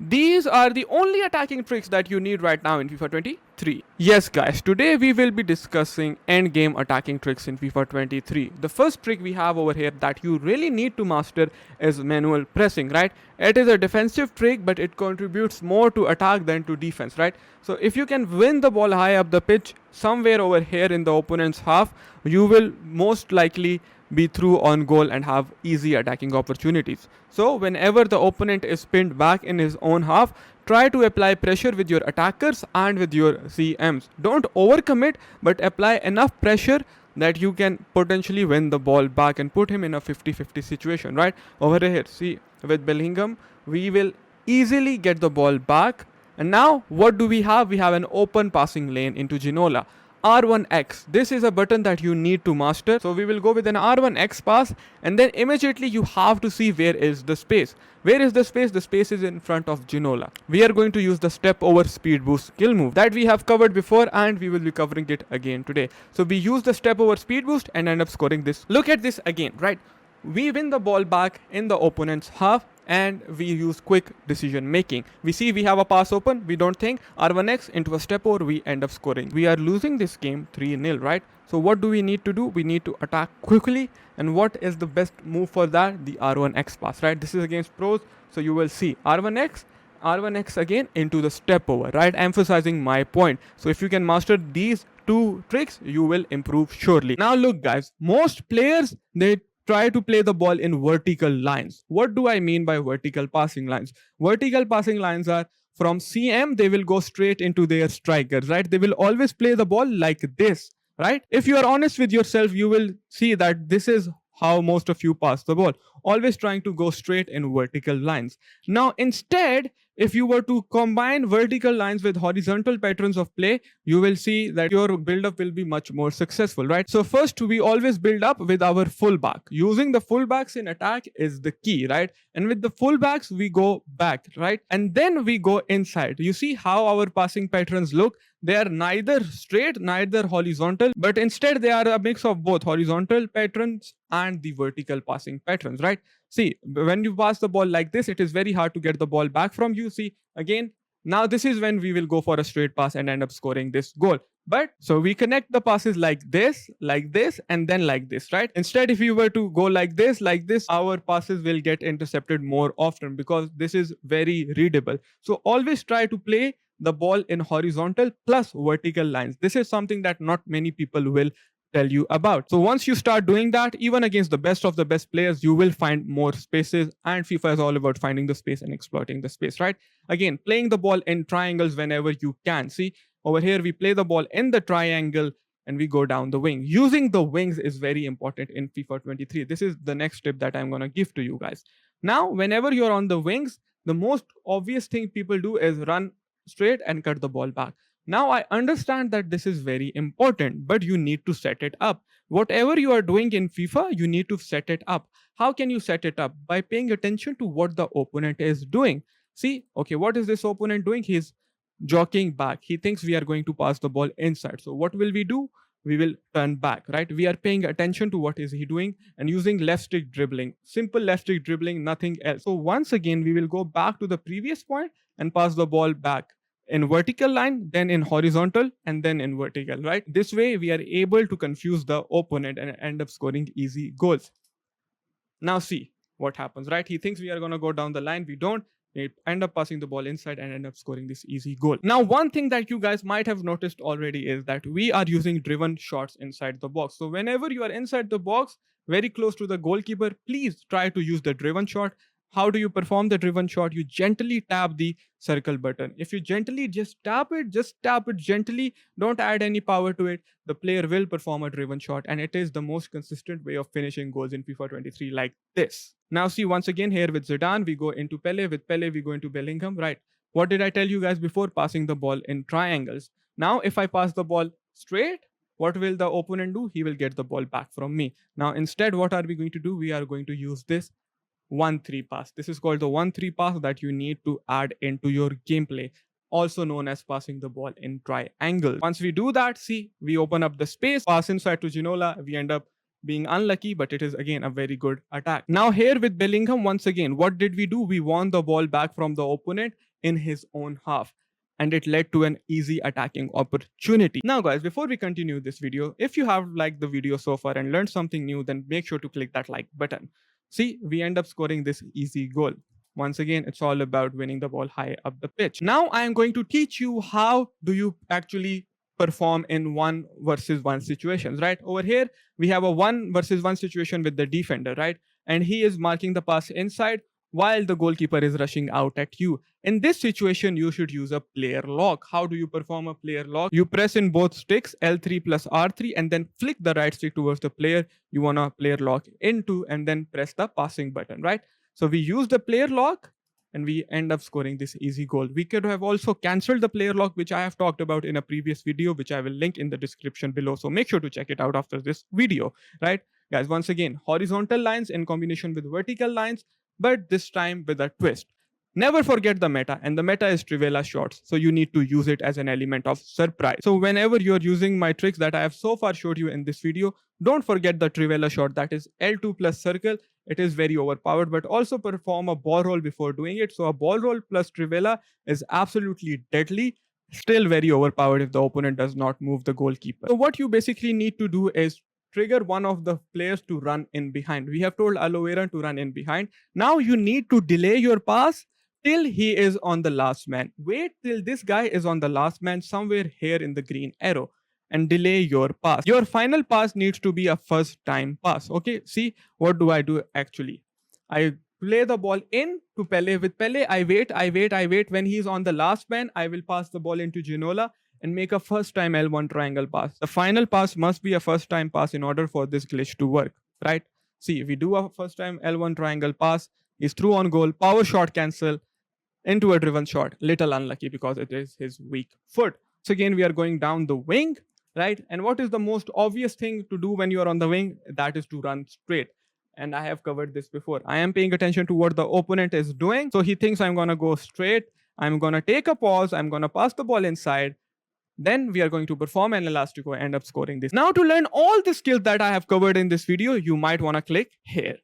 These are the only attacking tricks that you need right now in FIFA 23. Yes guys, today we will be discussing endgame attacking tricks in FIFA 23. The first trick we have over here that you really need to master is manual pressing, right? It is a defensive trick but it contributes more to attack than to defense, right? So if you can win the ball high up the pitch somewhere over here in the opponent's half, you will most likely be through on goal and have easy attacking opportunities. So whenever the opponent is pinned back in his own half, try to apply pressure with your attackers and with your CMs. Don't overcommit, but apply enough pressure that you can potentially win the ball back and put him in a 50-50 situation, right? Over here, see, with Bellingham, we will easily get the ball back. And now, what do we have? We have an open passing lane into Ginola. R1X. This is a button that you need to master. So we will go with an R1X pass and then immediately you have to see where is the space. Where is the space? The space is in front of Ginola. We are going to use the step over speed boost skill move that we have covered before and we will be covering it again today. So we use the step over speed boost and end up scoring this. Look at this again, right? We win the ball back in the opponent's half and we use quick decision making. We see we have a pass open, we don't think, R1X into a step over, we end up scoring. We are losing this game 3-0, right? So what do we need to do? We need to attack quickly, and what is the best move for that? The R1X pass, right? This is against pros, so you will see R1X again into the step over, right? Emphasizing my point. So if you can master these two tricks, you will improve surely. Now look guys, most players, they try to play the ball in vertical lines. What do I mean by vertical passing lines? Vertical passing lines are from CM, they will go straight into their strikers, right? They will always play the ball like this, right? If you are honest with yourself, you will see that this is how most of you pass the ball, always trying to go straight in vertical lines. Now, instead, if you were to combine vertical lines with horizontal patterns of play, you will see that your build up will be much more successful, right? So first, we always build up with our fullback. Using the fullbacks in attack is the key, right? And with the fullbacks, we go back, right? And then we go inside. You see how our passing patterns look? They are neither straight, neither horizontal, but instead they are a mix of both horizontal patterns and the vertical passing patterns, right? See, when you pass the ball like this, it is very hard to get the ball back from you. See, again, now this is when we will go for a straight pass and end up scoring this goal. But so we connect the passes like this, and then like this, right? Instead, if you were to go like this, our passes will get intercepted more often because this is very readable. So always try to play the ball in horizontal plus vertical lines. This is something that not many people will tell you about. So once you start doing that, even against the best of the best players, you will find more spaces, and FIFA is all about finding the space and exploiting the space, right? Again, playing the ball in triangles whenever you can. See, over here we play the ball in the triangle and we go down the wing. Using the wings is very important in FIFA 23. This is the next tip that I'm going to give to you guys. Now, whenever you're on the wings, the most obvious thing people do is run straight and cut the ball back. Now, I understand that this is very important, but you need to set it up. Whatever you are doing in FIFA, you need to set it up. How can you set it up? By paying attention to what the opponent is doing. See, okay, what is this opponent doing? He's jockeying back. He thinks we are going to pass the ball inside. So what will we do? We will turn back, right? We are paying attention to what is he doing and using left stick dribbling. Simple left stick dribbling, nothing else. So once again, we will go back to the previous point and pass the ball back in vertical line, then in horizontal, and then in vertical, right? This way, we are able to confuse the opponent and end up scoring easy goals. Now, see what happens, right? He thinks we are going to go down the line. We don't. We end up passing the ball inside and end up scoring this easy goal. Now, one thing that you guys might have noticed already is that we are using driven shots inside the box. So, whenever you are inside the box, very close to the goalkeeper, please try to use the driven shot. How do you perform the driven shot? You gently tap the circle button. If you gently just tap it gently, don't add any power to it. The player will perform a driven shot, and it is the most consistent way of finishing goals in FIFA 23 like this. Now, see, once again, here with Zidane, we go into Pele. With Pele, we go into Bellingham, right? What did I tell you guys before? Passing the ball in triangles. Now, if I pass the ball straight, what will the opponent do? He will get the ball back from me. Now, instead, what are we going to do? We are going to use this 1-3 pass. This is called the 1-3 pass that you need to add into your gameplay, also known as passing the ball in triangle. Once we do that, see, we open up the space, pass inside to Ginola, we end up being unlucky, but it is again a very good attack. Now here with Bellingham, once again, what did we do? We won the ball back from the opponent in his own half, and it led to an easy attacking opportunity. Now guys, before we continue this video, if you have liked the video so far and learned something new, then make sure to click that like button. See, we end up scoring this easy goal. Once again, it's all about winning the ball high up the pitch. Now I am going to teach you how do you actually perform in 1 versus 1 situations, right? Over here, we have a 1 versus 1 situation with the defender, right? And he is marking the pass inside while the goalkeeper is rushing out at you. In this situation, you should use a player lock. How do you perform a player lock? You press in both sticks, L3 plus R3, and then flick the right stick towards the player you want to player lock into, and then press the passing button, right? So we use the player lock and we end up scoring this easy goal. We could have also cancelled the player lock, which I have talked about in a previous video, which I will link in the description below. So make sure to check it out after this video, right? Guys, once again, horizontal lines in combination with vertical lines, but this time with a twist. Never forget the meta, and the meta is Trivela shots, so you need to use it as an element of surprise. So whenever you're using my tricks that I have so far showed you in this video, don't forget the Trivela shot, that is L2 plus circle. It is very overpowered, but also perform a ball roll before doing it. So a ball roll plus Trivela is absolutely deadly, still very overpowered if the opponent does not move the goalkeeper. So what you basically need to do is trigger one of the players to run in behind. We have told Aloe Vera to run in behind. Now you need to delay your pass till he is on the last man. Wait till this guy is on the last man somewhere here in the green arrow and delay your pass. Your final pass needs to be a first time pass. Okay, see what do I do actually? I play the ball in to Pele. With Pele, I wait. When he's on the last man, I will pass the ball into Ginola and make a first time L1 triangle pass. The final pass must be a first time pass in order for this glitch to work, right? See, if we do a first time L1 triangle pass, he's through on goal, power shot cancel into a driven shot. Little unlucky because it is his weak foot. So again, we are going down the wing, right? And what is the most obvious thing to do when you are on the wing? That is to run straight. And I have covered this before. I am paying attention to what the opponent is doing. So he thinks I'm going to go straight. I'm going to take a pause. I'm going to pass the ball inside. Then we are going to perform an elastico, end up scoring this. Now to learn all the skills that I have covered in this video, you might want to click here.